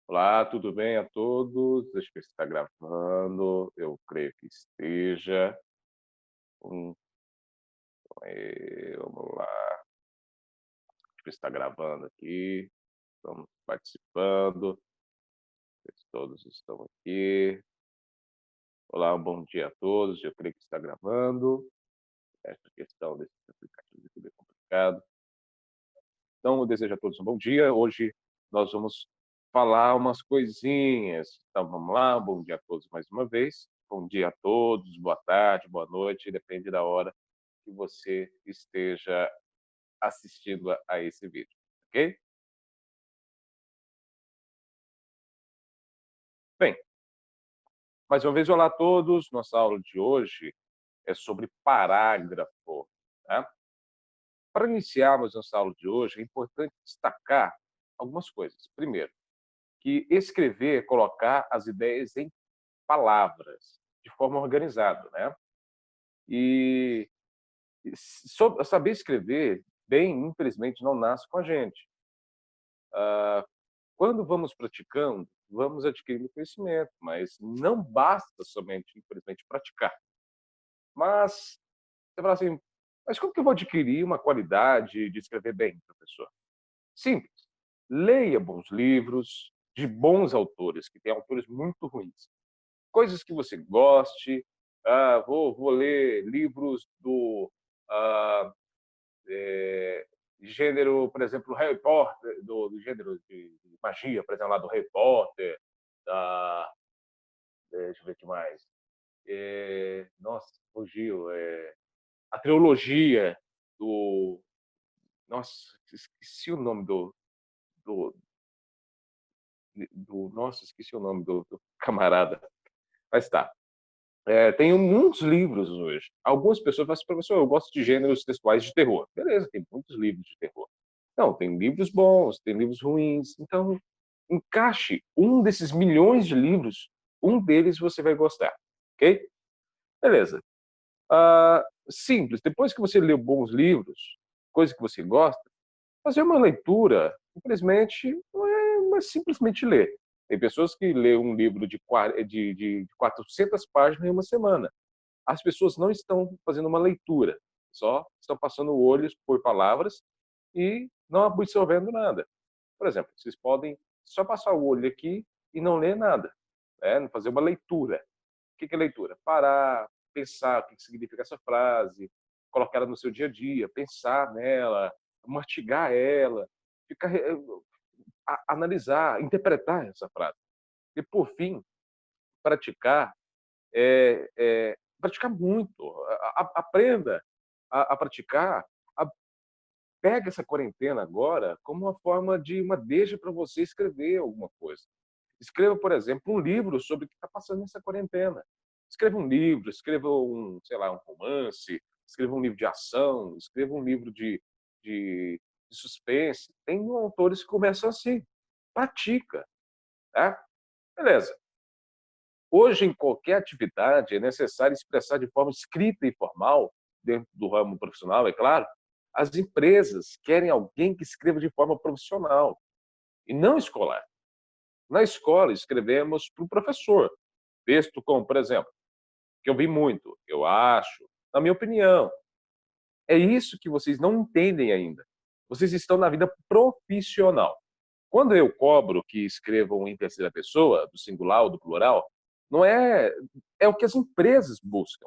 Olá, tudo bem a todos? Deixa eu ver se está gravando. Eu creio que esteja. Um, vamos lá. Deixa eu ver se está gravando aqui. Estamos participando. Ver se todos estão aqui. Olá, um bom dia a todos. Eu creio que está gravando. Essa questão desse aplicativo aqui é bem complicado. Então, eu desejo a todos um bom dia. Hoje nós vamos falar umas coisinhas. Então, vamos lá. Bom dia a todos mais uma vez. Bom dia a todos, boa tarde, boa noite, depende da hora que você esteja assistindo a esse vídeo, ok? Bem, mais uma vez, olá a todos. Nossa aula de hoje é sobre parágrafo, tá? Para iniciarmos nossa aula de hoje, é importante destacar algumas coisas. Primeiro, que escrever é colocar as ideias em palavras, de forma organizada, né? E saber escrever bem, infelizmente, não nasce com a gente. Quando vamos praticando, vamos adquirindo conhecimento, mas não basta somente, infelizmente, praticar. Mas você fala assim, mas como que eu vou adquirir uma qualidade de escrever bem, professor? Simples. Leia bons livros de bons autores, que têm autores muito ruins. Coisas que você goste. Vou ler livros do ah, gênero, por exemplo, Harry Potter, do gênero de magia, por exemplo, lá do Harry Potter, da, deixa eu ver o que mais. Nossa, fugiu. A trilogia do. Nossa, esqueci o nome do, Nossa, esqueci o nome do camarada. Mas tá. Tem muitos livros hoje. Algumas pessoas falam assim, professor, eu gosto de gêneros textuais de terror. Beleza, tem muitos livros de terror. Não, tem livros bons, tem livros ruins. Então, encaixe um desses milhões de livros, um deles você vai gostar, ok? Beleza. Simples. Depois que você leu bons livros, coisa que você gosta, fazer uma leitura, infelizmente, não é simplesmente ler. Tem pessoas que lêem um livro de 400 páginas em uma semana. As pessoas não estão fazendo uma leitura, só estão passando o olho por palavras e não absorvendo nada. Por exemplo, vocês podem só passar o olho aqui e não ler nada, né? Não fazer uma leitura. O que é leitura? Parar, pensar o que significa essa frase, colocar ela no seu dia a dia, pensar nela, mastigar ela, ficar, analisar, interpretar essa frase. E, por fim, praticar, praticar muito. Aprenda a praticar. A, pega essa quarentena agora como uma forma de uma deixa para você escrever alguma coisa. Escreva, por exemplo, um livro sobre o que está passando nessa quarentena. Escreva um livro, escreva um, sei lá, um romance, escreva um livro de ação, escreva um livro de, de suspense. Tem autores que começam assim. Pratica, tá? Beleza. Hoje, em qualquer atividade, é necessário expressar de forma escrita e formal, dentro do ramo profissional, é claro. As empresas querem alguém que escreva de forma profissional e não escolar. Na escola, escrevemos para o professor. Texto como, por exemplo, que eu vi muito, eu acho, na minha opinião. É isso que vocês não entendem ainda. Vocês estão na vida profissional. Quando eu cobro que escrevam em terceira pessoa, do singular ou do plural, não é, é o que as empresas buscam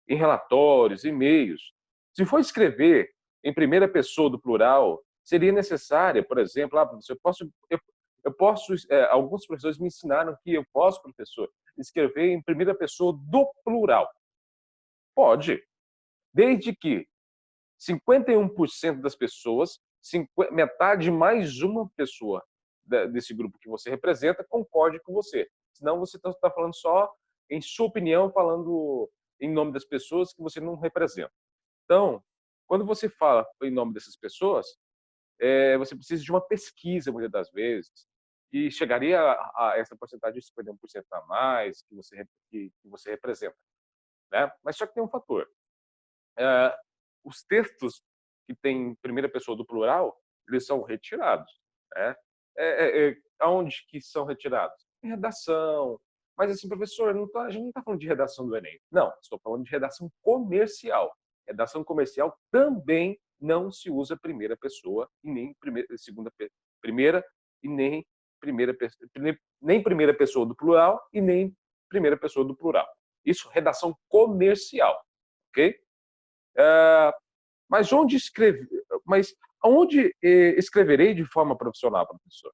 em relatórios, e-mails. Se for escrever em primeira pessoa do plural, seria necessária, por exemplo, eu posso alguns professores me ensinaram que eu posso, professor, escrever em primeira pessoa do plural. Pode, desde que 51% das pessoas, metade mais uma pessoa desse grupo que você representa, concorde com você. Senão você está falando só em sua opinião, falando em nome das pessoas que você não representa. Então, quando você fala em nome dessas pessoas, você precisa de uma pesquisa, muitas das vezes, e chegaria a essa porcentagem de 51% a mais que você representa. Né? Mas só que tem um fator. eh, os textos que têm primeira pessoa do plural, eles são retirados, né? aonde que são retirados? Em redação. Mas assim, professor, a gente não está falando de redação do Enem. Não, estou falando de redação comercial. Redação comercial também não se usa primeira pessoa e nem primeira e nem nem primeira pessoa do plural e nem primeira pessoa do plural. Isso, redação comercial, ok? Mas aonde escreverei de forma profissional, professor?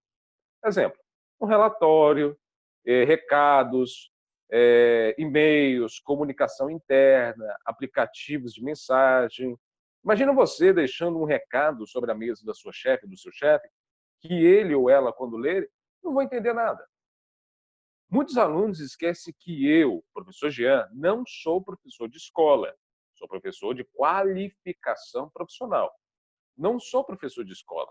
Exemplo, um relatório, recados, e-mails, comunicação interna, aplicativos de mensagem. Imagina você deixando um recado sobre a mesa da sua chefe, do seu chefe, que ele ou ela, quando ler, não vão entender nada. Muitos alunos esquecem que eu, professor Jean, não sou professor de escola, sou professor de qualificação profissional. Não sou professor de escola.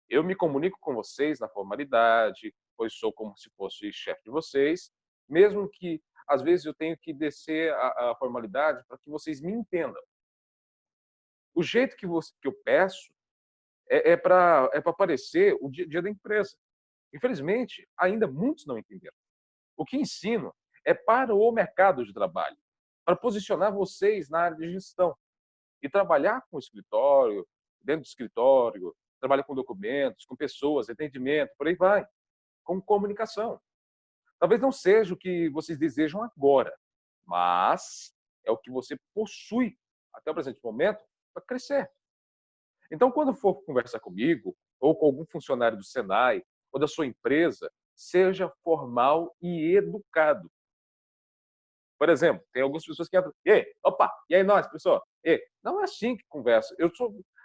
Eu me comunico com vocês na formalidade, pois sou como se fosse chefe de vocês, mesmo que às vezes eu tenho que descer a formalidade para que vocês me entendam. O jeito que eu peço é para aparecer o dia a dia da empresa. Infelizmente, ainda muitos não entenderam. O que ensino é para o mercado de trabalho, para posicionar vocês na área de gestão e trabalhar com o escritório, dentro do escritório, trabalhar com documentos, com pessoas, atendimento, por aí vai, com comunicação. Talvez não seja o que vocês desejam agora, mas é o que você possui até o presente momento para crescer. Então, quando for conversar comigo ou com algum funcionário do Senai ou da sua empresa, seja formal e educado. Por exemplo, tem algumas pessoas que entram, opa, e aí nós, professor? Não é assim que conversa.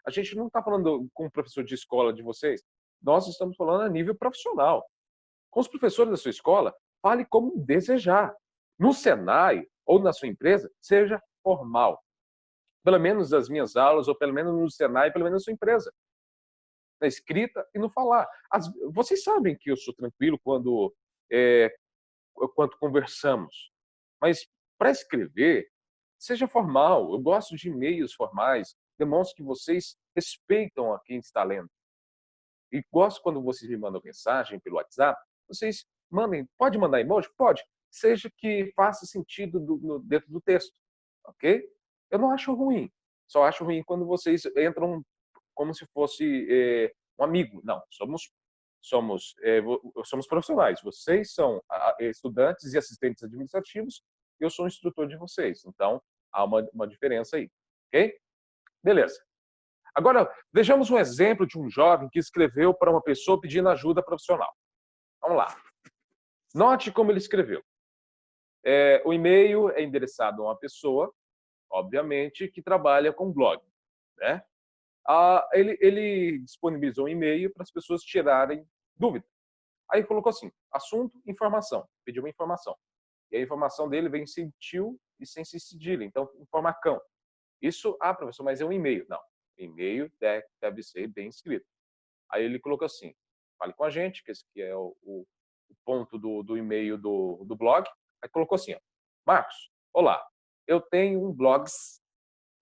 A gente não está falando com o professor de escola de vocês, nós estamos falando a nível profissional. Com os professores da sua escola, fale como desejar. No Senai ou na sua empresa, seja formal. Pelo menos nas minhas aulas, ou pelo menos no Senai, pelo menos na sua empresa. Na escrita e no falar. Vocês sabem que eu sou tranquilo quando conversamos. Mas para escrever, seja formal. Eu gosto de e-mails formais. Demonstre que vocês respeitam a quem está lendo. E gosto quando vocês me mandam mensagem pelo WhatsApp, vocês mandem. Pode mandar emoji? Pode. Seja que faça sentido dentro do texto. Ok? Eu não acho ruim. Só acho ruim quando vocês entram como se fosse um amigo. Não, somos profissionais. Vocês são estudantes e assistentes administrativos, eu sou um instrutor de vocês. Então, há uma diferença aí. Ok? Beleza. Agora, vejamos um exemplo de um jovem que escreveu para uma pessoa pedindo ajuda profissional. Vamos lá. Note como ele escreveu. O e-mail é endereçado a uma pessoa, obviamente, que trabalha com blog, né? Ele disponibilizou um e-mail para as pessoas tirarem dúvida. Aí colocou assim, assunto, informação. Pediu uma informação. E a informação dele vem sem tio e sem cedilha. Então, informacão. Isso, professor, mas é um e-mail. Não, e-mail deve ser bem escrito. Aí ele colocou assim, fale com a gente, que esse aqui é o ponto do e-mail do blog. Aí colocou assim, ó, Marcos, olá, eu tenho um blogs,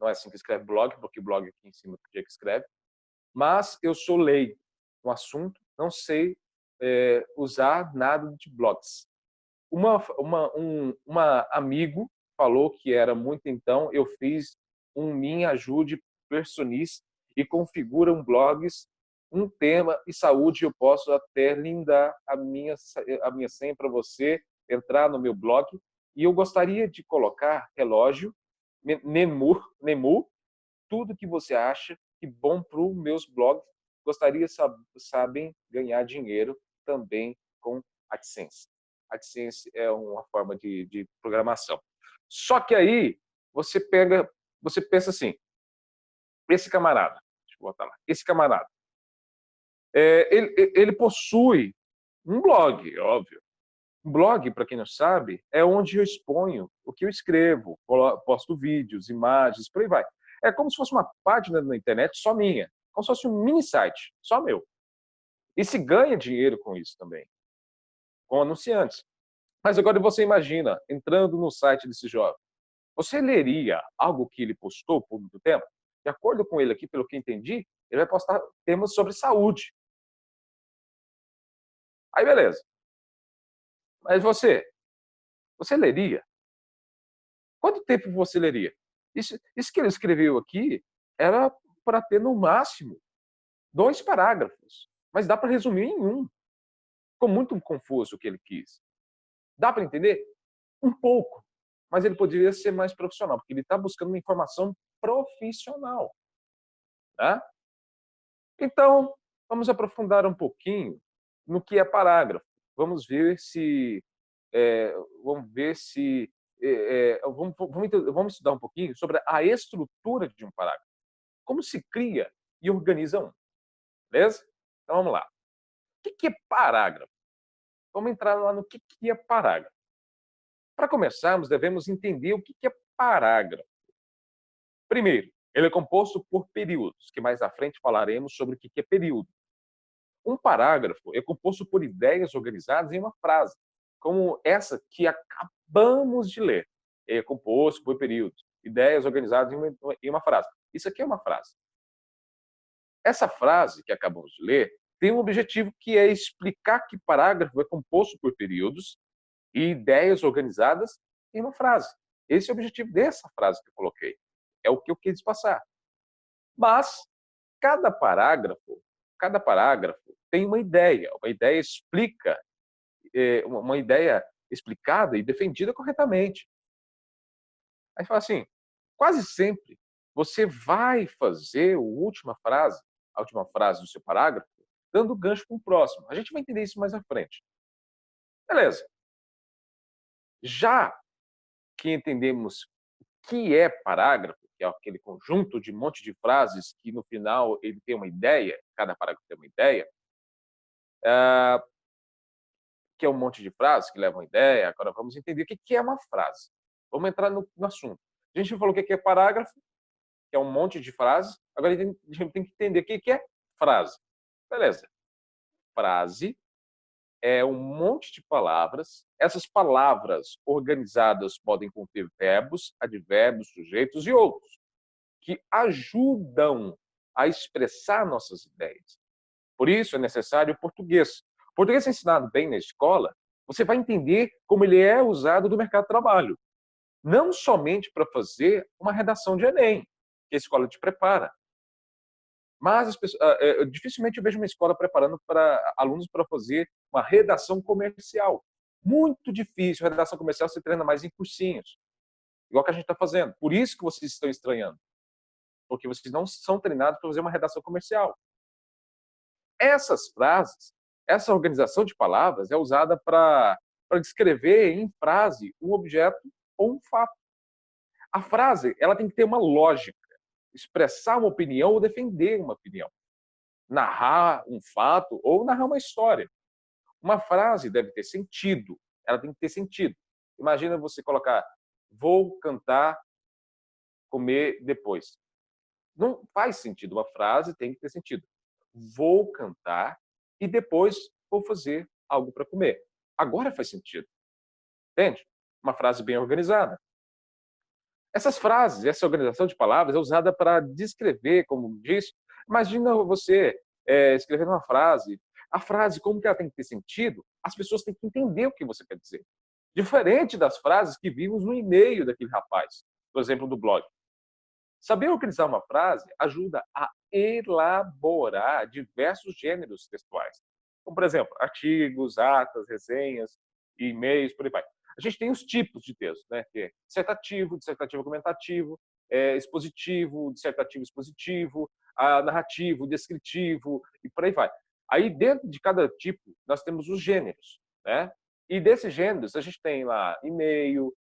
não é assim que escreve blog, porque blog aqui em cima é que escreve, mas eu sou leigo no assunto, não sei usar nada de blogs. Uma amigo falou que era muito, então eu fiz um Me Ajude Personis e configura um blogs, um tema e saúde. Eu posso até lindar a minha senha para você entrar no meu blog. E eu gostaria de colocar relógio, Nemu, tudo que você acha que bom para os meus blogs. Gostaria sabem ganhar dinheiro também com AdSense. AdSense é uma forma de programação. Só que aí você pensa assim, esse camarada, deixa eu botar lá, esse camarada, ele possui um blog, óbvio. Um blog, para quem não sabe, é onde eu exponho o que eu escrevo, posto vídeos, imagens, por aí vai. É como se fosse uma página na internet só minha, como se fosse um mini site, só meu. E se ganha dinheiro com isso também, com anunciantes. Mas agora você imagina, entrando no site desse jovem, você leria algo que ele postou por muito tempo? De acordo com ele aqui, pelo que entendi, ele vai postar temas sobre saúde. Aí beleza. Mas você leria? Quanto tempo você leria? Isso que ele escreveu aqui era para ter no máximo 2 parágrafos, mas dá para resumir em um. Ficou muito confuso o que ele quis. Dá para entender? Um pouco, mas ele poderia ser mais profissional, porque ele está buscando uma informação profissional, tá? Então, vamos aprofundar um pouquinho no que é parágrafo. Vamos ver se, eh, vamos ver se, vamos estudar um pouquinho sobre a estrutura de um parágrafo. Como se cria e organiza um, beleza? Então vamos lá. O que é parágrafo? Vamos entrar lá no que é parágrafo. Para começarmos, devemos entender o que é parágrafo. Primeiro, ele é composto por períodos, que mais à frente falaremos sobre o que é período. Um parágrafo é composto por ideias organizadas em uma frase, como essa que acabamos de ler. É composto por períodos, ideias organizadas em uma frase. Isso aqui é uma frase. Essa frase que acabamos de ler tem um objetivo que é explicar que parágrafo é composto por períodos e ideias organizadas em uma frase. Esse é o objetivo dessa frase que eu coloquei. É o que eu quis passar. Mas cada parágrafo tem uma ideia explica, uma ideia explicada e defendida corretamente. Aí fala assim, quase sempre você vai fazer a última frase do seu parágrafo, dando gancho para o próximo. A gente vai entender isso mais à frente. Beleza. Já que entendemos o que é parágrafo, que é aquele conjunto de um monte de frases que no final ele tem uma ideia, cada parágrafo tem uma ideia, que é um monte de frases que levam a ideia. Agora vamos entender o que é uma frase. Vamos entrar no assunto. A gente falou o que é parágrafo, que é um monte de frases. Agora a gente tem que entender o que é frase. Beleza. Frase é um monte de palavras. Essas palavras organizadas podem conter verbos, advérbios, sujeitos e outros, que ajudam a expressar nossas ideias. Por isso é necessário o português. O português é ensinado bem na escola, você vai entender como ele é usado no mercado de trabalho. Não somente para fazer uma redação de Enem, que a escola te prepara. Mas dificilmente eu vejo uma escola preparando para alunos para fazer uma redação comercial. Muito difícil. A redação comercial se treina mais em cursinhos, igual que a gente está fazendo. Por isso que vocês estão estranhando, porque vocês não são treinados para fazer uma redação comercial. Essas frases, essa organização de palavras é usada para descrever em frase um objeto ou um fato. A frase ela tem que ter uma lógica, expressar uma opinião ou defender uma opinião, narrar um fato ou narrar uma história. Uma frase deve ter sentido, ela tem que ter sentido. Imagina você colocar, vou cantar, comer depois. Não faz sentido, uma frase tem que ter sentido. Vou cantar e depois vou fazer algo para comer. Agora faz sentido, entende? Uma frase bem organizada. Essas frases, essa organização de palavras é usada para descrever, como diz, imagina você escrevendo uma frase, a frase, como que ela tem que ter sentido, as pessoas têm que entender o que você quer dizer. Diferente das frases que vimos no e-mail daquele rapaz, por exemplo, do blog. Saber organizar uma frase ajuda a elaborar diversos gêneros textuais. Como, por exemplo, artigos, atas, resenhas, e-mails, por aí vai. A gente tem os tipos de texto, né? Que é dissertativo, dissertativo argumentativo, expositivo, dissertativo expositivo, narrativo, descritivo, e por aí vai. Aí, dentro de cada tipo, nós temos os gêneros, né? E desses gêneros, a gente tem lá e-mail,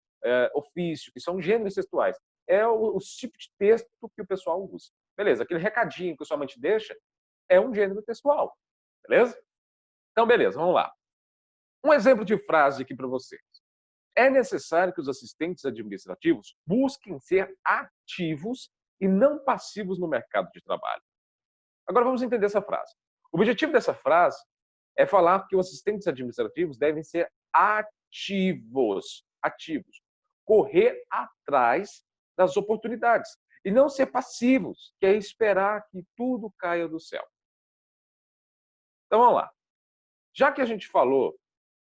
ofício, que são gêneros textuais. É o tipo de texto que o pessoal usa. Beleza, aquele recadinho que o sua mente deixa é um gênero textual. Beleza? Então, beleza, vamos lá. Um exemplo de frase aqui para vocês. É necessário que os assistentes administrativos busquem ser ativos e não passivos no mercado de trabalho. Agora vamos entender essa frase. O objetivo dessa frase é falar que os assistentes administrativos devem ser ativos, correr atrás das oportunidades e não ser passivos, que é esperar que tudo caia do céu. Então vamos lá. Já que a gente falou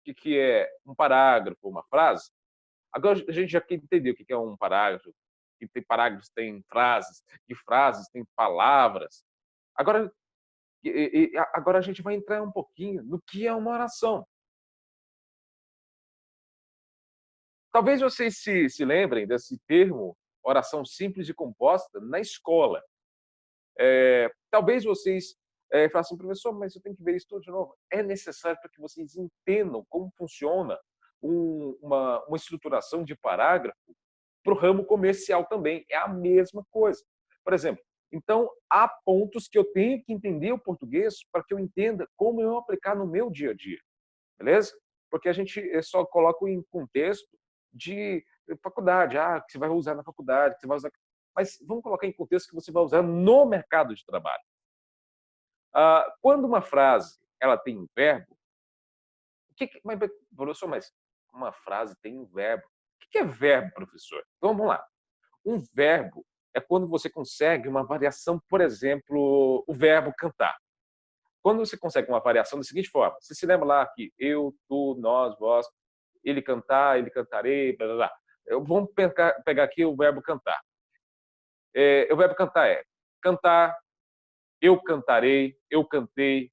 que é um parágrafo, uma frase, agora a gente já entendeu o que é um parágrafo, que tem parágrafos, tem frases, e frases tem palavras. Agora, agora a gente vai entrar um pouquinho no que é uma oração. Talvez vocês se lembrem desse termo, oração simples e composta, na escola. Talvez vocês falem assim, professor, mas eu tenho que ver isso tudo de novo. É necessário para que vocês entendam como funciona uma estruturação de parágrafo para o ramo comercial também. É a mesma coisa. Por exemplo, então, há pontos que eu tenho que entender o português para que eu entenda como eu aplicar no meu dia a dia, beleza? Porque a gente só coloca em contexto de faculdade, que você vai usar na faculdade, que você vai usar... Mas vamos colocar em contexto que você vai usar no mercado de trabalho. Quando uma frase ela tem um verbo, mas, professor, mas uma frase tem um verbo. O que é verbo, professor? Então, vamos lá. Um verbo é quando você consegue uma variação, por exemplo, o verbo cantar. Quando você consegue uma variação da seguinte forma, você se lembra lá que eu, tu, nós, vós, ele cantar, ele cantarei, blá, blá, blá. Vamos pegar aqui o verbo cantar. O verbo cantar é cantar, eu cantarei, eu cantei,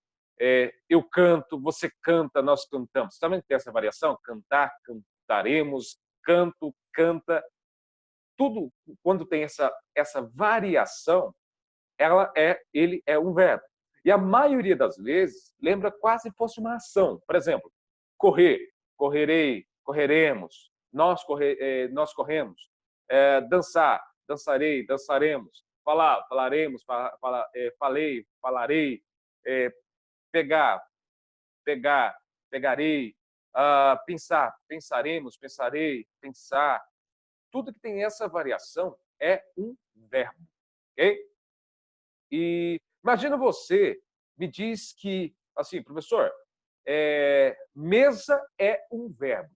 eu canto, você canta, nós cantamos. Está vendo que tem essa variação? Cantar, cantaremos, canto, canta. Tudo, quando tem essa variação, ele é um verbo. E a maioria das vezes lembra quase que fosse uma ação. Por exemplo, correr, correrei, correremos, nós corremos. Dançar, dançarei, dançaremos. Falar, falaremos, falei, falarei. Pegar, pegar, pegarei. Pensar, pensaremos, pensarei, pensar. Tudo que tem essa variação é um verbo, ok? E imagina você me diz que, assim, professor, mesa é um verbo.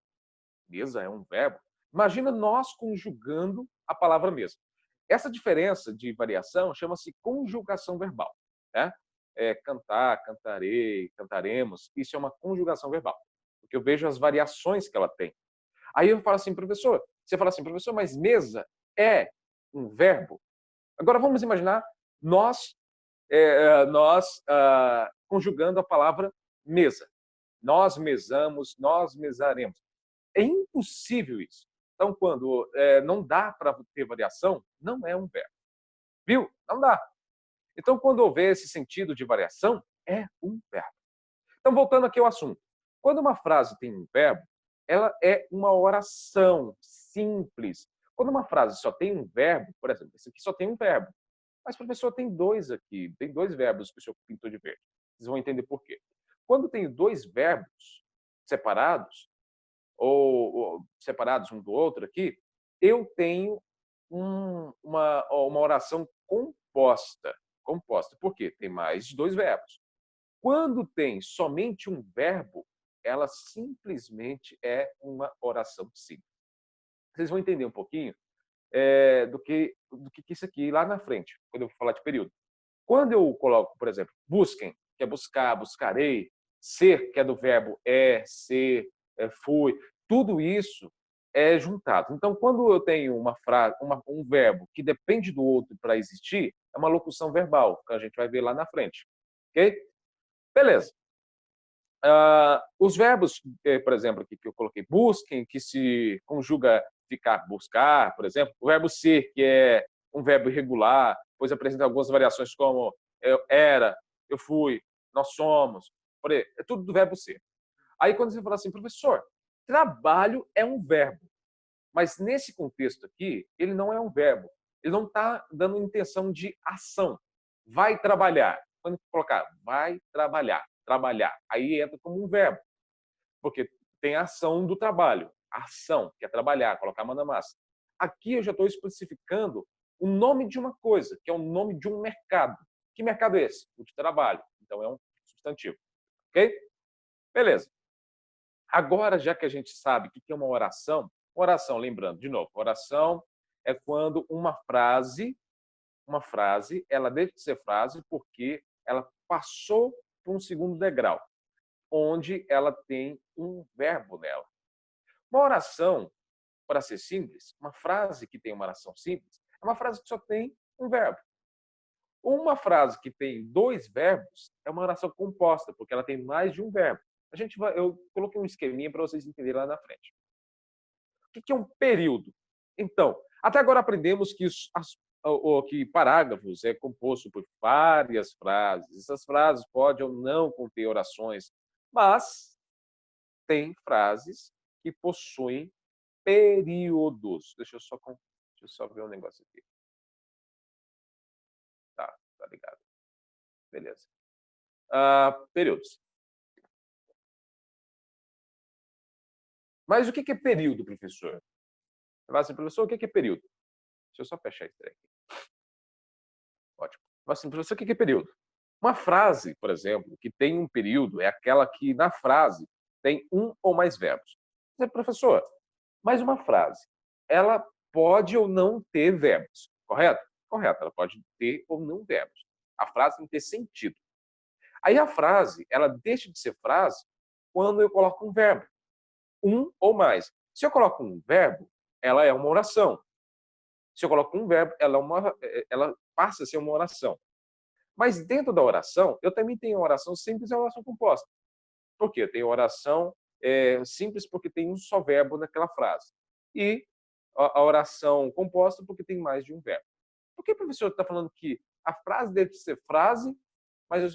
Mesa é um verbo? Imagina nós conjugando a palavra mesa. Essa diferença de variação chama-se conjugação verbal, né? Cantar, cantarei, cantaremos, isso é uma conjugação verbal, porque eu vejo as variações que ela tem. Aí eu falo assim, professor, você fala assim, professor, mas mesa é um verbo? Agora vamos imaginar nós conjugando a palavra mesa. Nós mesamos, nós mesaremos. É impossível isso. Então, quando não dá para ter variação, não é um verbo. Viu? Não dá. Então, quando houver esse sentido de variação, é um verbo. Então, voltando aqui ao assunto. Quando uma frase tem um verbo, ela é uma oração simples. Quando uma frase só tem um verbo, por exemplo, esse aqui só tem um verbo. Mas, professor, tem dois aqui, tem dois verbos que o senhor pintou de verde. Vocês vão entender por quê. Quando tenho dois verbos separados, ou separados um do outro aqui, eu tenho uma oração composta. Composta. Por quê? Tem mais de dois verbos. Quando tem somente um verbo, ela simplesmente é uma oração simples. Vocês vão entender um pouquinho do que isso aqui lá na frente, quando eu for falar de período. Quando eu coloco, por exemplo, busquem, que é buscar, buscarei, ser, que é do verbo ser, fui, tudo isso é juntado. Então, quando eu tenho uma frase, um verbo que depende do outro para existir, é uma locução verbal, que a gente vai ver lá na frente. Ok? Beleza. Os verbos, por exemplo, aqui que eu coloquei, busquem, que se conjuga ficar, buscar, por exemplo. O verbo ser, que é um verbo irregular, pois apresenta algumas variações como eu era, eu fui, nós somos. É tudo do verbo ser. Aí quando você fala assim, professor, trabalho é um verbo, mas nesse contexto aqui, ele não é um verbo. Ele não está dando intenção de ação. Vai trabalhar. Quando colocar vai trabalhar, trabalhar, aí entra como um verbo, porque tem a ação do trabalho, a ação, que é trabalhar, colocar a mão na massa. Aqui eu já estou especificando o nome de uma coisa, que é o nome de um mercado. Que mercado é esse? O de trabalho. Então é um substantivo. Ok? Beleza. Agora, já que a gente sabe o que é uma oração, lembrando, de novo, oração é quando uma frase, ela deixa de ser frase porque ela passou para um segundo degrau. onde ela tem um verbo nela. Uma oração, para ser simples, uma frase que tem uma oração simples, é uma frase que só tem um verbo. Uma frase que tem 2 verbos é uma oração composta, porque ela tem mais de um verbo. Eu coloquei um esqueminha para vocês entenderem lá na frente. O que é um período? Então, até agora aprendemos que parágrafos é composto por várias frases. Essas frases podem ou não conter orações, mas tem frases que possuem períodos. Deixa eu só ver um negócio aqui. Tá ligado. Beleza. Períodos. Mas o que é período, professor? Você fala assim, professor, o que é período? Deixa eu só fechar esse aqui. Ótimo. Fala assim, professor, o que é período? Uma frase, por exemplo, que tem um período é aquela que na frase tem um ou mais verbos. Você, professor, mas uma frase, ela pode ou não ter verbos, correto? Correto, ela pode ter ou não verbos. A frase tem que ter sentido. Aí a frase, ela deixa de ser frase quando eu coloco um verbo, um ou mais. Se eu coloco um verbo, ela é uma oração. Se eu coloco um verbo, ela passa a ser uma oração. Mas dentro da oração, eu também tenho oração simples e oração composta. Por quê? Eu tenho oração simples porque tem um só verbo naquela frase. E a oração composta porque tem mais de um verbo. Por que o professor está falando que a frase deve ser frase, mas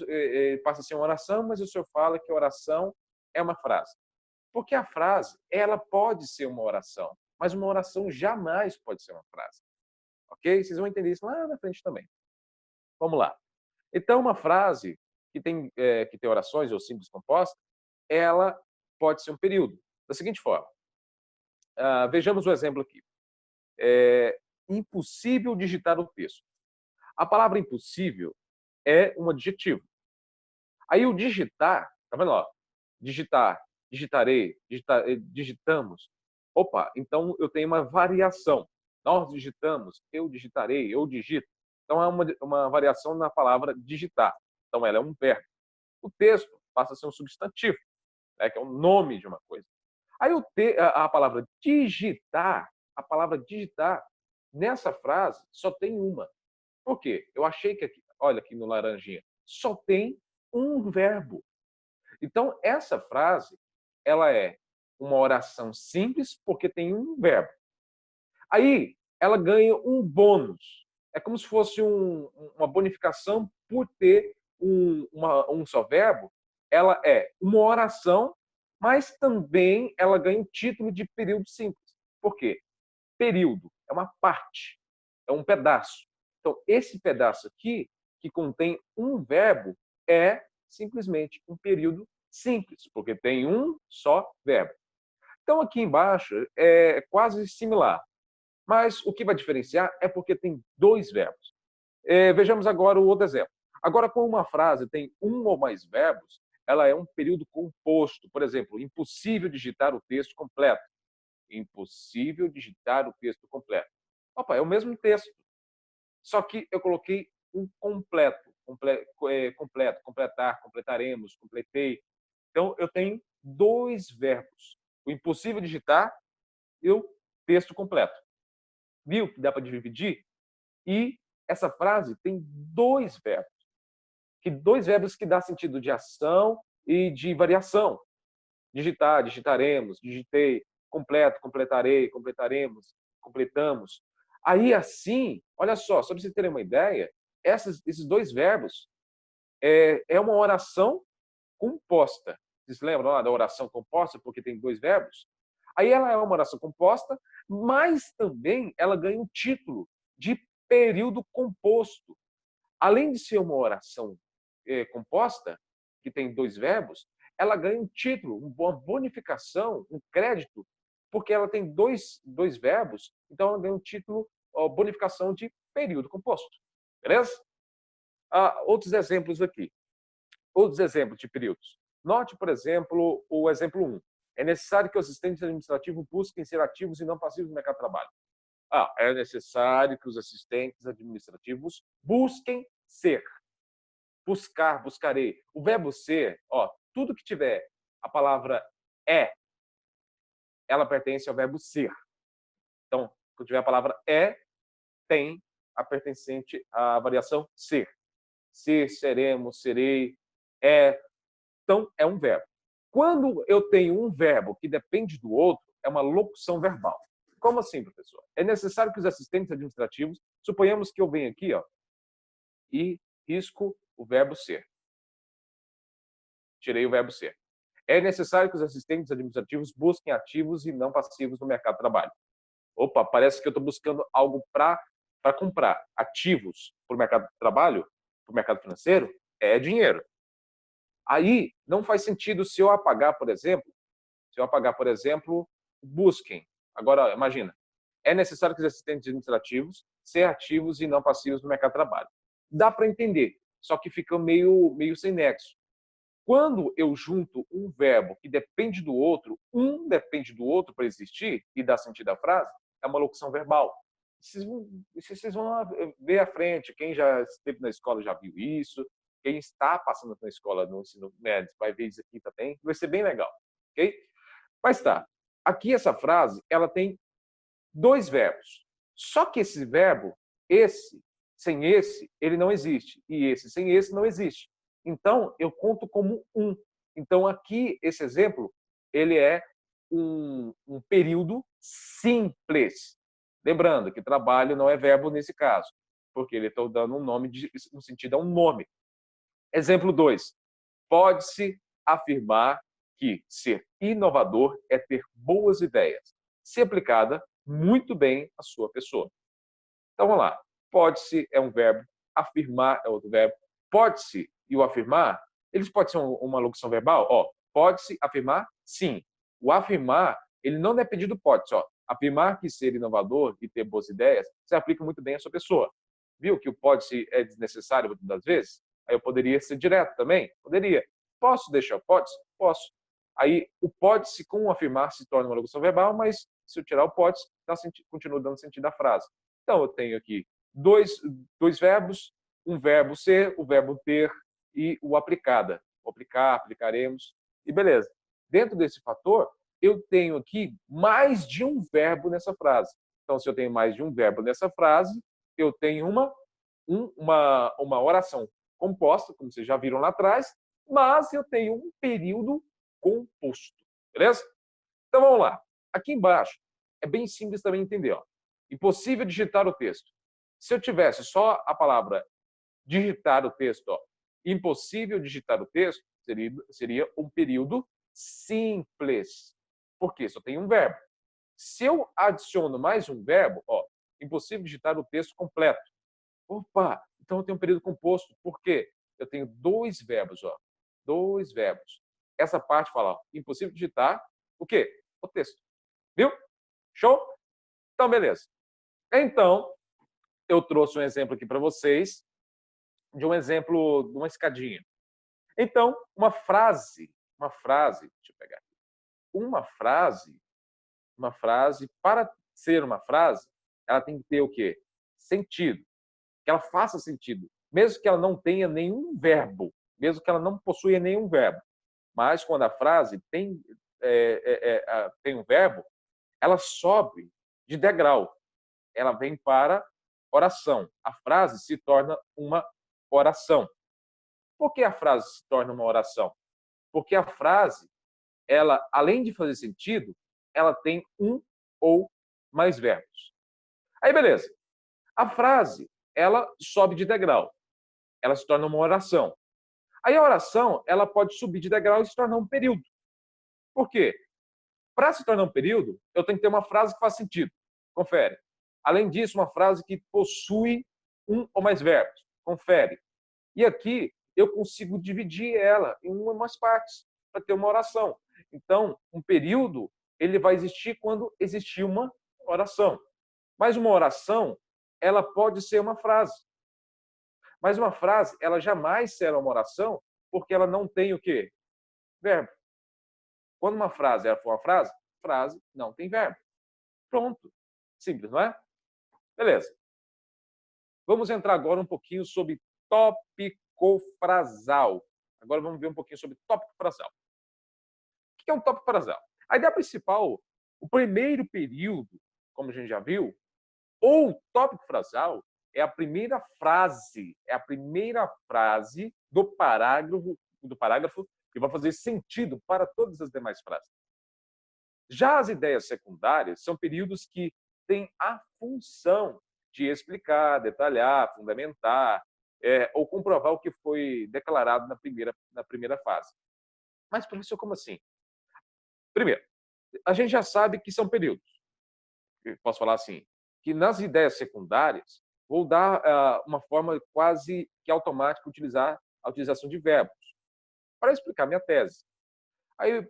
passa a ser uma oração, mas o senhor fala que a oração é uma frase? Porque a frase, ela pode ser uma oração, mas uma oração jamais pode ser uma frase. Ok? Vocês vão entender isso lá na frente também. Vamos lá. Então, uma frase que tem orações ou simples composta, ela pode ser um período. Da seguinte forma, vejamos o exemplo aqui. Impossível digitar o texto. A palavra impossível é um adjetivo. Aí o digitar, tá vendo lá? Digitar, digitarei, digitamos. Opa, então eu tenho uma variação. Nós digitamos, eu digitarei, eu digito. Então é uma variação na palavra digitar. Então ela é um verbo. O texto passa a ser um substantivo, né, que é o nome de uma coisa. Aí a palavra digitar, nessa frase só tem uma. Por quê? Eu achei que aqui, olha aqui no laranjinha, só tem um verbo. Então, essa frase, ela é uma oração simples porque tem um verbo. Aí, ela ganha um bônus. É como se fosse uma bonificação por ter um só verbo. Ela é uma oração, mas também ela ganha um título de período simples. Por quê? Período é uma parte, é um pedaço. Então, esse pedaço aqui, que contém um verbo, é simplesmente um período simples, porque tem um só verbo. Então, aqui embaixo é quase similar, mas o que vai diferenciar é porque tem 2 verbos. Vejamos agora o outro exemplo. Agora, com uma frase tem um ou mais verbos, ela é um período composto. Por exemplo, impossível digitar o texto completo. Impossível digitar o texto completo. Opa, é o mesmo texto, só que eu coloquei um completo, completo, completar, completaremos, completei. Então, eu tenho 2 verbos. O impossível digitar e o texto completo. Viu que dá para dividir? E essa frase tem 2 verbos. Que 2 verbos que dá sentido de ação e de variação. Digitar, digitaremos, digitei, completo, completarei, completaremos, completamos. Aí, assim, olha só para vocês terem uma ideia, esses 2 verbos é uma oração composta. Vocês lembram lá da oração composta, porque tem 2 verbos? Aí ela é uma oração composta, mas também ela ganha um título de período composto. Além de ser uma oração composta, que tem 2 verbos, ela ganha um título, uma bonificação, um crédito, porque ela tem dois verbos, então ela ganha um título, bonificação de período composto. Beleza? Outros exemplos aqui. Outros exemplos de períodos. Note, por exemplo, o exemplo 1. É necessário que os assistentes administrativos busquem ser ativos e não passivos no mercado de trabalho. É necessário que os assistentes administrativos busquem ser. Buscar, buscarei. O verbo ser, tudo que tiver a palavra é, ela pertence ao verbo ser. Então, quando tiver a palavra é, tem a pertencente à variação ser. Ser, seremos, serei, é. Então, é um verbo. Quando eu tenho um verbo que depende do outro, é uma locução verbal. Como assim, professor? É necessário que os assistentes administrativos, suponhamos que eu venho aqui, ó, e risco o verbo ser. Tirei o verbo ser. É necessário que os assistentes administrativos busquem ativos e não passivos no mercado de trabalho. Opa, parece que eu estou buscando algo para comprar. Ativos para o mercado de trabalho, para o mercado financeiro, é dinheiro. Aí não faz sentido se eu apagar, por exemplo, busquem. Agora, imagina, é necessário que os assistentes administrativos sejam ativos e não passivos no mercado de trabalho. Dá para entender, só que fica meio sem nexo. Quando eu junto um verbo que depende do outro, um depende do outro para existir e dar sentido à frase, é uma locução verbal. Vocês vão ver à frente, quem já esteve na escola já viu isso, quem está passando na escola no ensino médio vai ver isso aqui também, vai ser bem legal, ok? Mas tá, aqui essa frase, ela tem dois verbos. Só que esse verbo, esse, sem esse, ele não existe. E esse sem esse não existe. Então, eu conto como um. Então, aqui, esse exemplo, ele é um período simples. Lembrando que trabalho não é verbo nesse caso, porque ele está dando um nome, no sentido, é um nome. Exemplo 2. Pode-se afirmar que ser inovador é ter boas ideias, se aplicada muito bem à sua pessoa. Então, vamos lá. Pode-se é um verbo, afirmar é outro verbo. Pode-se e o afirmar, eles podem ser uma locução verbal? Ó, pode-se afirmar? Sim. O afirmar, ele não depende do pode-se. Ó. Afirmar que ser inovador e ter boas ideias se aplica muito bem à sua pessoa. Viu que o pode-se é desnecessário muitas das vezes? Aí eu poderia ser direto também? Poderia. Posso deixar o pode-se? Posso. Aí o pode-se com o afirmar se torna uma locução verbal, mas se eu tirar o pode-se, continua dando sentido à frase. Então, eu tenho aqui dois verbos, um verbo ser, o verbo ter e o aplicada. Aplicar, aplicaremos, e beleza. Dentro desse fator, eu tenho aqui mais de um verbo nessa frase. Então, se eu tenho mais de um verbo nessa frase, eu tenho uma oração composta, como vocês já viram lá atrás, mas eu tenho um período composto. Beleza? Então, vamos lá. Aqui embaixo, é bem simples também entender. Ó. Impossível digitar o texto. Se eu tivesse só a palavra digitar o texto, ó, impossível digitar o texto, seria um período simples. Por quê? Só tem um verbo. Se eu adiciono mais um verbo, ó, impossível digitar o texto completo. Opa, então eu tenho um período composto. Por quê? Eu tenho dois verbos, ó. Dois verbos. Essa parte fala, ó, impossível digitar o quê? O texto. Viu? Show? Então, beleza. Então, eu trouxe um exemplo aqui para vocês de um exemplo de uma escadinha. Então, uma frase, deixa eu pegar aqui. Uma frase, para ser uma frase, ela tem que ter o quê? Sentido. Que ela faça sentido. Mesmo que ela não tenha nenhum verbo, mesmo que ela não possua nenhum verbo. Mas quando a frase tem um verbo, ela sobe de degrau. Ela vem para oração. A frase se torna uma oração. Por que a frase se torna uma oração? Porque a frase, ela, além de fazer sentido, ela tem um ou mais verbos. Aí, beleza. A frase, ela sobe de degrau. Ela se torna uma oração. Aí a oração, ela pode subir de degrau e se tornar um período. Por quê? Para se tornar um período, eu tenho que ter uma frase que faz sentido. Confere. Além disso, uma frase que possui um ou mais verbos. Confere. E aqui eu consigo dividir ela em umas partes para ter uma oração. Então, um período ele vai existir quando existir uma oração. Mas uma oração, ela pode ser uma frase. Mas uma frase, ela jamais será uma oração porque ela não tem o quê? Verbo. Quando uma frase ela for uma frase não tem verbo. Pronto. Simples, não é? Beleza. Vamos entrar agora um pouquinho sobre tópico frasal. Agora vamos ver um pouquinho sobre tópico frasal. O que é um tópico frasal? A ideia principal, o primeiro período, como a gente já viu, ou tópico frasal, é a primeira frase do parágrafo que vai fazer sentido para todas as demais frases. Já as ideias secundárias são períodos que têm a função de explicar, detalhar, fundamentar, ou comprovar o que foi declarado na primeira fase. Mas, professor, como assim? Primeiro, a gente já sabe que são períodos. Eu posso falar assim, que nas ideias secundárias, vou dar uma forma quase que automática utilizar a utilização de verbos para explicar minha tese. Aí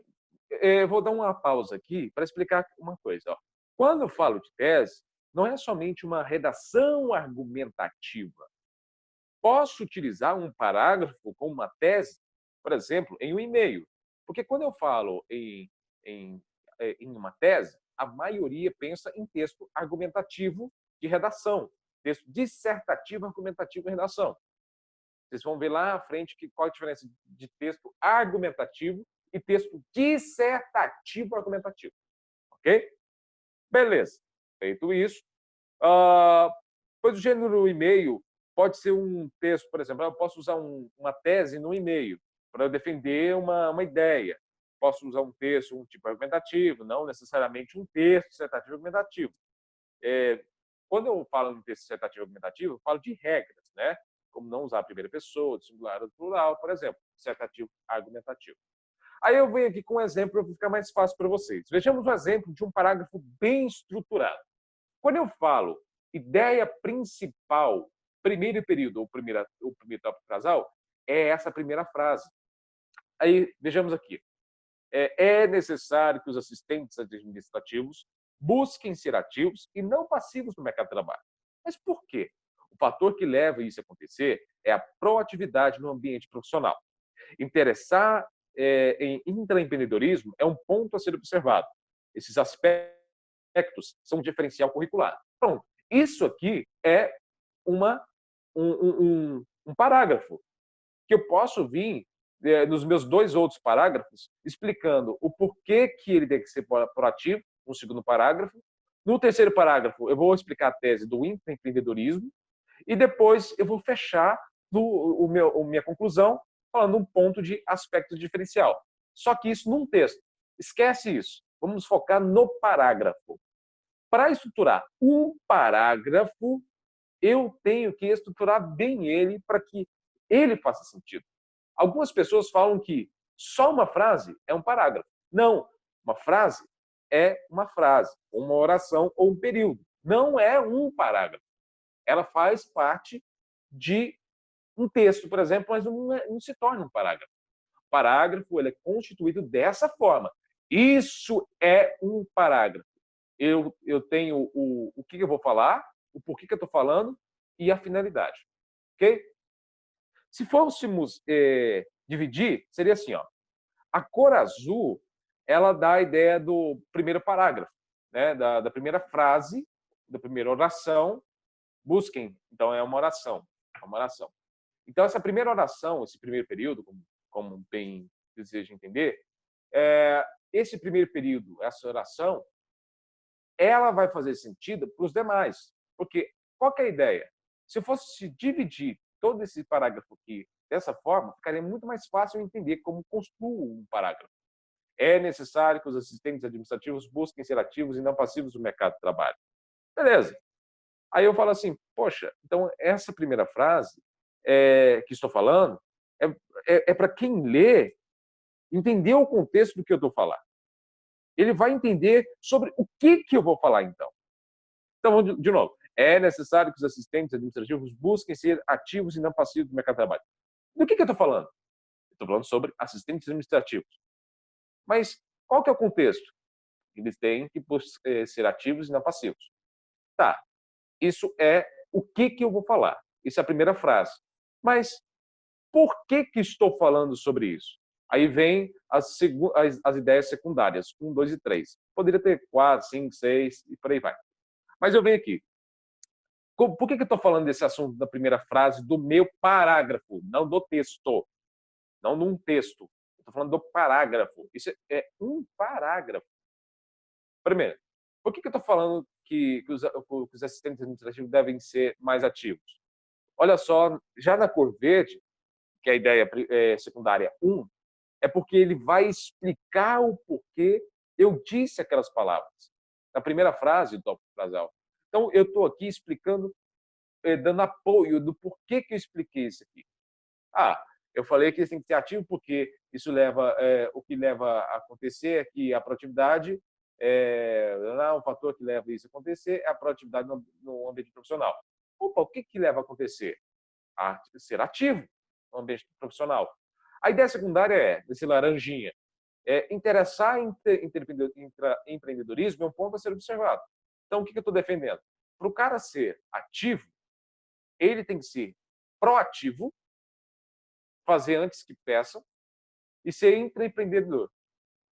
vou dar uma pausa aqui para explicar uma coisa. Ó. Quando eu falo de tese, não é somente uma redação argumentativa. Posso utilizar um parágrafo como uma tese, por exemplo, em um e-mail. Porque quando eu falo em, em uma tese, a maioria pensa em texto argumentativo de redação, texto dissertativo argumentativo em redação. Vocês vão ver lá à frente qual a diferença de texto argumentativo e texto dissertativo argumentativo. Ok? Beleza. Feito isso, pois o gênero e-mail pode ser um texto, por exemplo, eu posso usar uma tese no e-mail para defender uma ideia. Posso usar um texto, um tipo argumentativo, não necessariamente um texto dissertativo argumentativo. Quando eu falo em texto dissertativo argumentativo, eu falo de regras, né? Como não usar a primeira pessoa, do singular ou do plural, por exemplo, dissertativo argumentativo. Aí eu venho aqui com um exemplo para ficar mais fácil para vocês. Vejamos um exemplo de um parágrafo bem estruturado. Quando eu falo ideia principal, primeiro período ou primeiro tópico frasal, é essa primeira frase. Aí, vejamos aqui. É necessário que os assistentes administrativos busquem ser ativos e não passivos no mercado de trabalho. Mas por quê? O fator que leva isso a acontecer é a proatividade no ambiente profissional. Interessar em intraempreendedorismo é um ponto a ser observado. Esses aspectos são um diferencial curricular. Pronto. Isso aqui é um parágrafo que eu posso vir nos meus dois outros parágrafos explicando o porquê que ele tem que ser proativo, no segundo parágrafo. No terceiro parágrafo, eu vou explicar a tese do intraempreendedorismo e depois eu vou fechar minha conclusão falando um ponto de aspecto diferencial. Só que isso num texto. Esquece isso. Vamos focar no parágrafo. Para estruturar um parágrafo, eu tenho que estruturar bem ele para que ele faça sentido. Algumas pessoas falam que só uma frase é um parágrafo. Não, uma frase é uma frase, uma oração ou um período. Não é um parágrafo. Ela faz parte de um texto, por exemplo, mas não se torna um parágrafo. O parágrafo ele é constituído dessa forma. Isso é um parágrafo. Eu tenho o que eu vou falar, o porquê que eu estou falando e a finalidade. Ok? Se fôssemos dividir, seria assim, ó. A cor azul, ela dá a ideia do primeiro parágrafo, né? da primeira frase, da primeira oração. Busquem, então é uma oração. Uma oração. Então, essa primeira oração, esse primeiro período, como bem deseja entender, esse primeiro período, essa oração, ela vai fazer sentido para os demais. Porque qual que é a ideia? Se eu fosse dividir todo esse parágrafo aqui dessa forma, ficaria muito mais fácil entender como construo um parágrafo. É necessário que os assistentes administrativos busquem ser ativos e não passivos no mercado de trabalho. Beleza. Aí eu falo assim, poxa, então essa primeira frase que estou falando é para quem lê entender o contexto do que eu estou falando. Ele vai entender sobre o que eu vou falar, então. Então, de novo, é necessário que os assistentes administrativos busquem ser ativos e não passivos no mercado de trabalho. Do que eu estou falando? Estou falando sobre assistentes administrativos. Mas qual que é o contexto? Eles têm que ser ativos e não passivos. Tá, isso é o que eu vou falar. Isso é a primeira frase. Mas por que estou falando sobre isso? Aí vem as ideias secundárias, 1, 2 e 3. Poderia ter 4, 5, 6 e por aí vai. Mas eu venho aqui. Por que eu estou falando desse assunto da primeira frase do meu parágrafo, não do texto? não num texto. Eu estou falando do parágrafo. Isso é um parágrafo. Primeiro, por que eu estou falando que os assistentes administrativos devem ser mais ativos? Olha só, já na cor verde, que é a ideia secundária 1, é porque ele vai explicar o porquê eu disse aquelas palavras. Na primeira frase do tópico frasal. Então, eu estou aqui explicando, dando apoio do porquê que eu expliquei isso aqui. Ah, eu falei que isso tem que ser ativo porque isso leva, o que leva a acontecer é que a produtividade, um fator que leva isso a acontecer é a produtividade no ambiente profissional. Opa, o que leva a acontecer? A ser ativo no ambiente profissional. A ideia secundária desse laranjinha, interessar em empreendedorismo é um ponto a ser observado. Então, o que eu estou defendendo? Para o cara ser ativo, ele tem que ser proativo, fazer antes que peça, e ser intraempreendedor.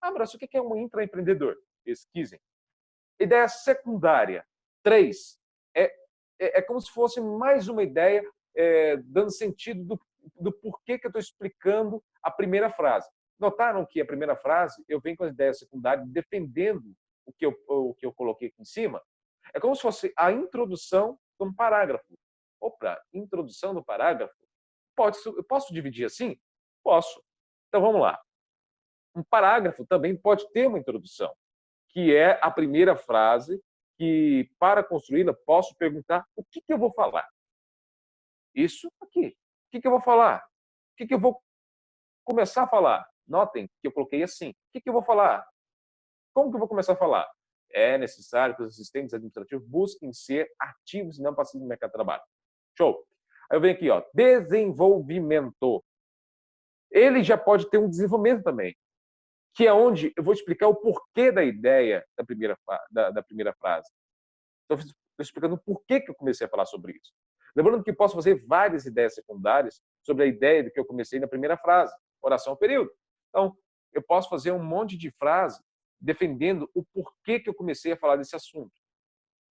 Ah, mas o que é um intraempreendedor? Pesquisem. Ideia secundária. 3. É como se fosse mais uma ideia dando sentido do porquê que eu estou explicando a primeira frase. Notaram que a primeira frase eu venho com as ideias secundárias defendendo o que eu coloquei aqui em cima? É como se fosse a introdução de um parágrafo. Opa, introdução do parágrafo? Posso dividir assim? Posso. Então vamos lá. Um parágrafo também pode ter uma introdução, que é a primeira frase que, para construí-la, posso perguntar o que eu vou falar. Isso aqui. O que eu vou falar? O que eu vou começar a falar? Notem que eu coloquei assim. O que eu vou falar? Como que eu vou começar a falar? É necessário que os assistentes administrativos busquem ser ativos e não passivos no mercado de trabalho. Show. Aí eu venho aqui, ó, desenvolvimento. Ele já pode ter um desenvolvimento também, que é onde eu vou explicar o porquê da ideia da primeira frase. Então, estou explicando o porquê que eu comecei a falar sobre isso. Lembrando que posso fazer várias ideias secundárias sobre a ideia do que eu comecei na primeira frase, oração ao período. Então, eu posso fazer um monte de frase defendendo o porquê que eu comecei a falar desse assunto.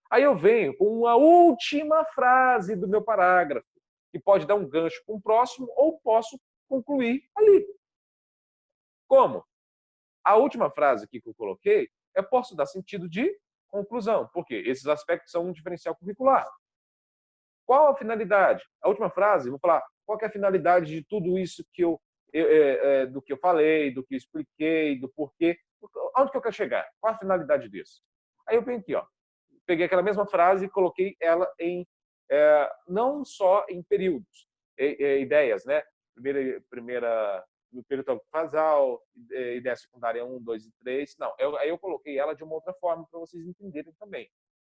Aí eu venho com a última frase do meu parágrafo, que pode dar um gancho para um próximo ou posso concluir ali. Como? A última frase aqui que eu coloquei, eu posso dar sentido de conclusão, porque esses aspectos são um diferencial curricular. Qual a finalidade? A última frase, vou falar, qual é a finalidade de tudo isso que do que eu falei, do que eu expliquei, do porquê, onde que eu quero chegar? Qual a finalidade disso? Aí eu venho aqui, ó, peguei aquela mesma frase e coloquei ela não só em períodos, ideias, né? Primeira no período casal, ideia secundária 1, 2 e 3. Não, aí eu coloquei ela de uma outra forma para vocês entenderem também.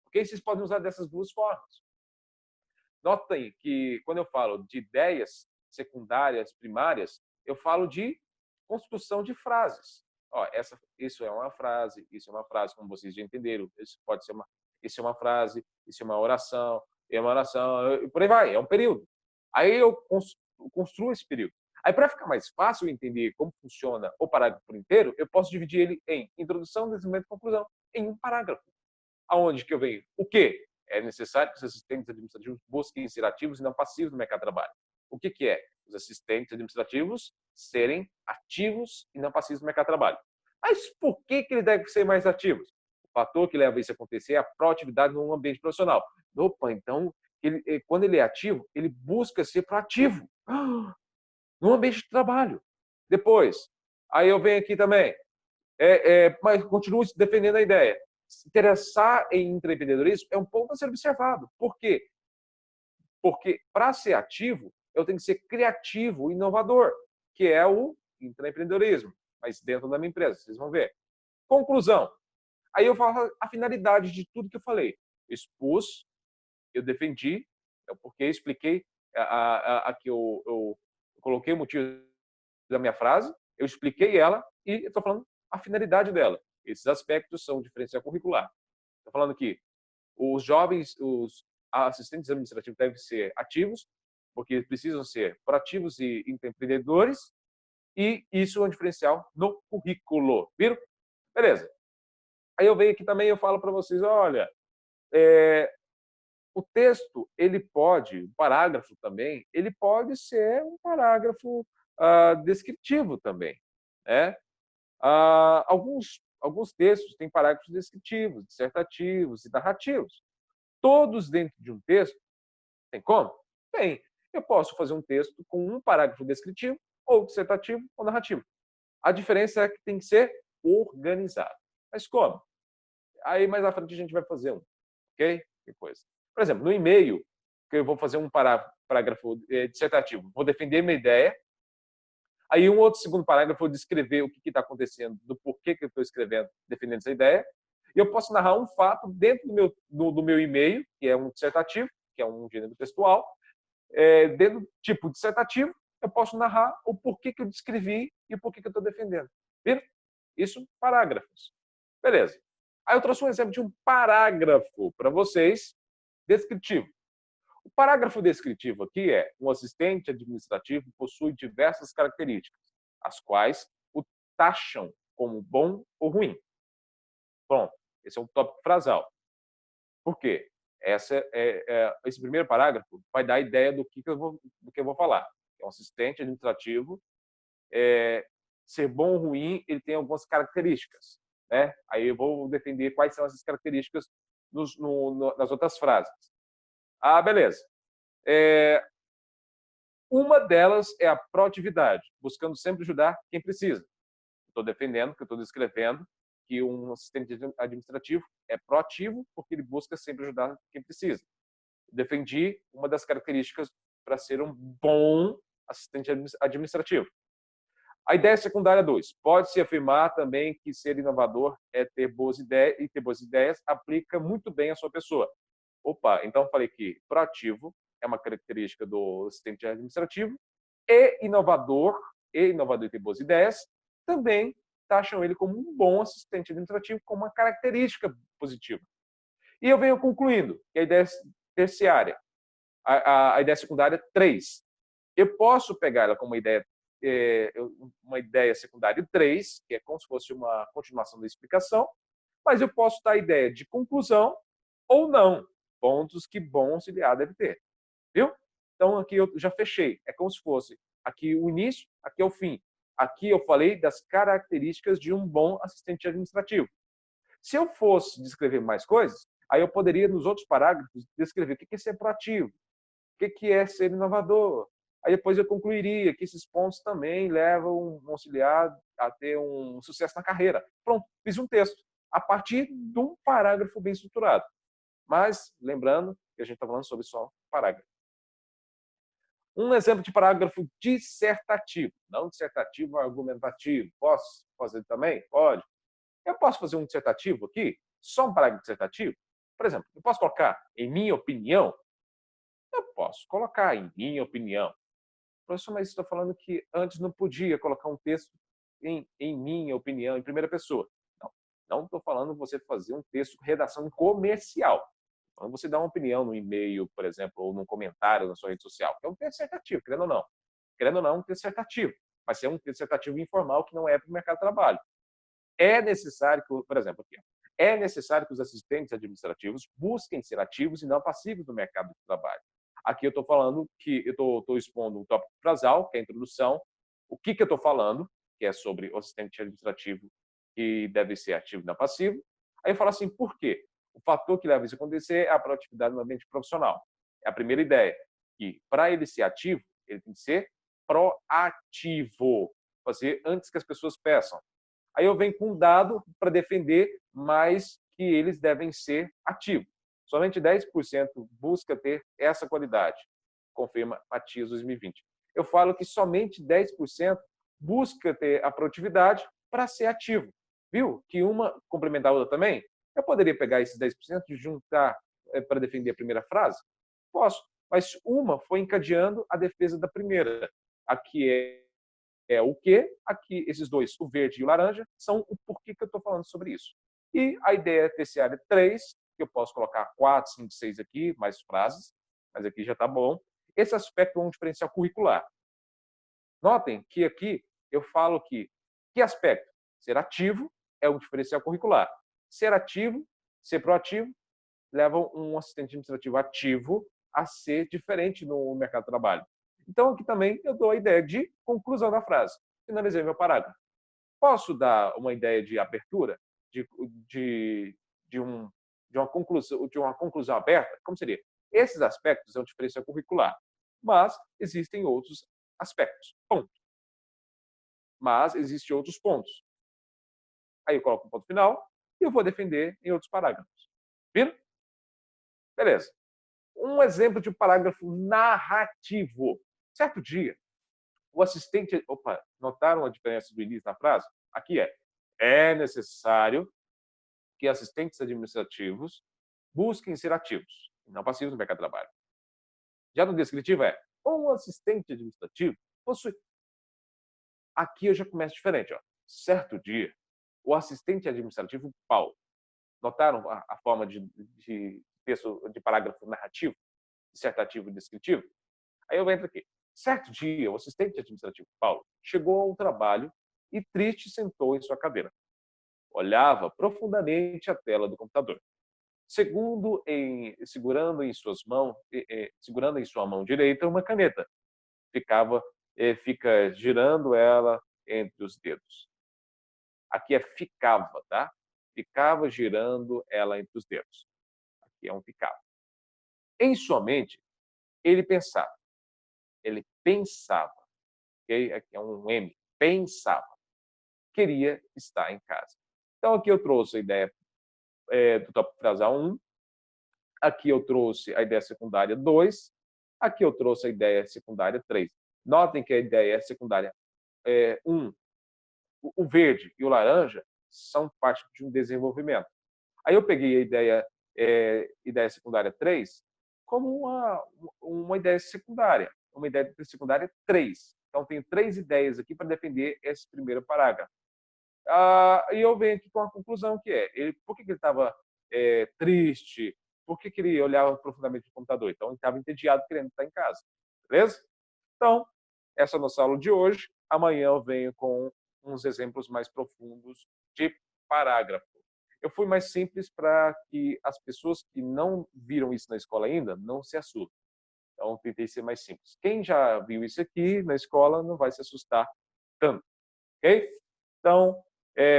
Porque vocês podem usar dessas duas formas. Notem que quando eu falo de ideias secundárias, primárias, eu falo de construção de frases. Ó, isso é uma frase, como vocês já entenderam. Isso é uma frase, isso é uma oração, e por aí vai, é um período. Aí eu construo esse período. Aí, para ficar mais fácil entender como funciona o parágrafo por inteiro, eu posso dividir ele em introdução, desenvolvimento e conclusão, em um parágrafo. Aonde que eu venho? O quê? É necessário que os assistentes administrativos busquem ser ativos e não passivos no mercado de trabalho. O que é? Os assistentes administrativos serem ativos e não passivos no mercado de trabalho. Mas por que eles devem ser mais ativos? O fator que leva isso a acontecer é a proatividade no ambiente profissional. Opa, então, quando ele é ativo, ele busca ser proativo no ambiente de trabalho. Depois, aí eu venho aqui também, mas continuo defendendo a ideia. Se interessar em empreendedorismo é um ponto a ser observado. Por quê? Porque para ser ativo, eu tenho que ser criativo, inovador, que é o empreendedorismo, mas dentro da minha empresa, vocês vão ver. Conclusão. Aí eu falo a finalidade de tudo que eu falei. Eu expus, eu defendi, porque expliquei que eu coloquei o motivo da minha frase, eu expliquei ela e estou falando a finalidade dela. Esses aspectos são diferencial curricular. Estou falando que os jovens, os assistentes administrativos devem ser ativos, porque precisam ser proativos e empreendedores, e isso é um diferencial no currículo. Viram? Beleza. Aí eu venho aqui também e eu falo para vocês, olha, o texto, ele pode, o parágrafo também, ele pode ser um parágrafo descritivo também, né? Alguns textos têm parágrafos descritivos, dissertativos e narrativos. Todos dentro de um texto, tem como? Tem. Eu posso fazer um texto com um parágrafo descritivo, ou dissertativo, ou narrativo. A diferença é que tem que ser organizado. Mas como? Aí mais à frente a gente vai fazer um, ok? Que coisa. Por exemplo, no e-mail, que eu vou fazer um parágrafo dissertativo, vou defender minha ideia. Aí um outro segundo parágrafo, eu vou descrever o que está acontecendo, do porquê que eu estou escrevendo, defendendo essa ideia. E eu posso narrar um fato dentro do meu e-mail, que é um dissertativo, que é um gênero textual. Dentro do tipo dissertativo, eu posso narrar o porquê que eu descrevi e o porquê que eu estou defendendo. Viram? Isso, parágrafos. Beleza. Aí eu trouxe um exemplo de um parágrafo para vocês, descritivo. O parágrafo descritivo aqui é: um assistente administrativo possui diversas características, as quais o taxam como bom ou ruim. Pronto, esse é um tópico frasal. Por quê? Esse primeiro parágrafo vai dar a ideia do que eu vou falar. É um assistente administrativo, ser bom ou ruim, ele tem algumas características, né? Aí eu vou defender quais são essas características nas outras frases. Beleza. Uma delas é a proatividade, buscando sempre ajudar quem precisa. Estou defendendo, que eu estou descrevendo, que um assistente administrativo é proativo porque ele busca sempre ajudar quem precisa. Defendi uma das características para ser um bom assistente administrativo. A ideia secundária 2. Pode-se afirmar também que ser inovador é ter boas ideias, e ter boas ideias aplica muito bem a sua pessoa. Opa, então falei que proativo é uma característica do assistente administrativo, e inovador e ter boas ideias, também taxam ele como um bom assistente administrativo, como uma característica positiva. E eu venho concluindo que a ideia terciária, a ideia secundária 3, eu posso pegar ela como uma ideia secundária 3, que é como se fosse uma continuação da explicação, mas eu posso dar a ideia de conclusão ou não, pontos que bom auxiliar deve ter. Viu? Então, aqui eu já fechei. É como se fosse aqui o início, aqui é o fim. Aqui eu falei das características de um bom assistente administrativo. Se eu fosse descrever mais coisas, aí eu poderia, nos outros parágrafos, descrever o que é ser proativo, o que é ser inovador. Aí depois eu concluiria que esses pontos também levam um auxiliar a ter um sucesso na carreira. Pronto, fiz um texto a partir de um parágrafo bem estruturado. Mas, lembrando que a gente está falando sobre só parágrafo. Um exemplo de parágrafo dissertativo, não dissertativo argumentativo. Posso fazer também? Pode. Eu posso fazer um dissertativo aqui, só um parágrafo dissertativo? Por exemplo, eu posso colocar em minha opinião? Eu posso colocar em minha opinião. Professor, mas estou falando que antes não podia colocar um texto em minha opinião, em primeira pessoa. Não estou falando você fazer um texto redação comercial. Então, você dá uma opinião no e-mail, por exemplo, ou num comentário na sua rede social, que é um texto dissertativo, querendo ou não. Querendo ou não, é um texto dissertativo. Mas é um texto dissertativo informal que não é para o mercado de trabalho. É necessário que, por exemplo, aqui, é necessário que os assistentes administrativos busquem ser ativos e não passivos no mercado de trabalho. Aqui eu estou falando que eu estou expondo um tópico frasal, que é a introdução, o que eu estou falando, que é sobre o assistente administrativo que deve ser ativo e não passivo. Aí eu falo assim, por quê? O fator que leva isso a acontecer é a proatividade no ambiente profissional. É a primeira ideia, que para ele ser ativo, ele tem que ser proativo, fazer antes que as pessoas peçam. Aí eu venho com um dado para defender mais que eles devem ser ativos. Somente 10% busca ter essa qualidade, confirma Matias 2020. Eu falo que somente 10% busca ter a produtividade para ser ativo. Viu? Que uma complementar a outra também. Eu poderia pegar esses 10% e juntar para defender a primeira frase? Posso, mas uma foi encadeando a defesa da primeira. Aqui o que, aqui esses dois, o verde e o laranja, são o porquê que eu estou falando sobre isso. E a ideia terciária 3, que eu posso colocar 4, 5, 6 aqui, mais frases, mas aqui já está bom. Esse aspecto é um diferencial curricular. Notem que aqui eu falo que aspecto? Ser ativo é um diferencial curricular. Ser ativo, ser proativo, leva um assistente administrativo ativo a ser diferente no mercado de trabalho. Então, aqui também eu dou a ideia de conclusão da frase. Finalizei meu parágrafo. Posso dar uma ideia de abertura, de, de, de, um, de uma conclusão aberta? Como seria? Esses aspectos é um diferencial curricular, mas existem outros aspectos. Ponto. Mas existem outros pontos. Aí eu coloco um ponto final e eu vou defender em outros parágrafos. Viram? Beleza. Um exemplo de um parágrafo narrativo. Certo dia, o assistente. Opa, notaram a diferença do início da frase? Aqui é necessário que assistentes administrativos busquem ser ativos, não passivos no mercado de trabalho. Já no descritivo um assistente administrativo possui. Aqui eu já começo diferente. Ó. Certo dia, o assistente administrativo Paulo. Notaram a forma de texto de parágrafo narrativo, dissertativo e descritivo? Aí eu entro aqui. Certo dia, o assistente administrativo Paulo chegou ao trabalho e triste sentou em sua cadeira. Olhava profundamente a tela do computador. Segurando em sua mão direita uma caneta. Fica girando ela entre os dedos. Aqui ficava, tá? Ficava girando ela entre os dedos. Aqui é um ficava. Em sua mente, ele pensava. Ele pensava. Okay? Aqui é um M. Pensava. Queria estar em casa. Então, aqui eu trouxe a ideia do tópico frasal 1. Aqui eu trouxe a ideia secundária 2. Aqui eu trouxe a ideia secundária 3. Notem que a ideia secundária 1, o verde e o laranja, são parte de um desenvolvimento. Aí eu peguei a ideia secundária 3 como uma ideia secundária. Uma ideia secundária 3. Então, tenho 3 ideias aqui para defender esse primeiro parágrafo. E eu venho aqui com a conclusão que por que ele estava triste? Por que ele olhava profundamente no computador? Então, ele estava entediado querendo estar em casa. Beleza? Então, essa é a nossa aula de hoje. Amanhã eu venho com uns exemplos mais profundos de parágrafo. Eu fui mais simples para que as pessoas que não viram isso na escola ainda não se assustem. Então, tentei ser mais simples. Quem já viu isso aqui na escola não vai se assustar tanto, ok? Então,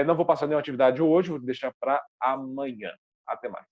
não vou passar nenhuma atividade hoje, vou deixar para amanhã. Até mais.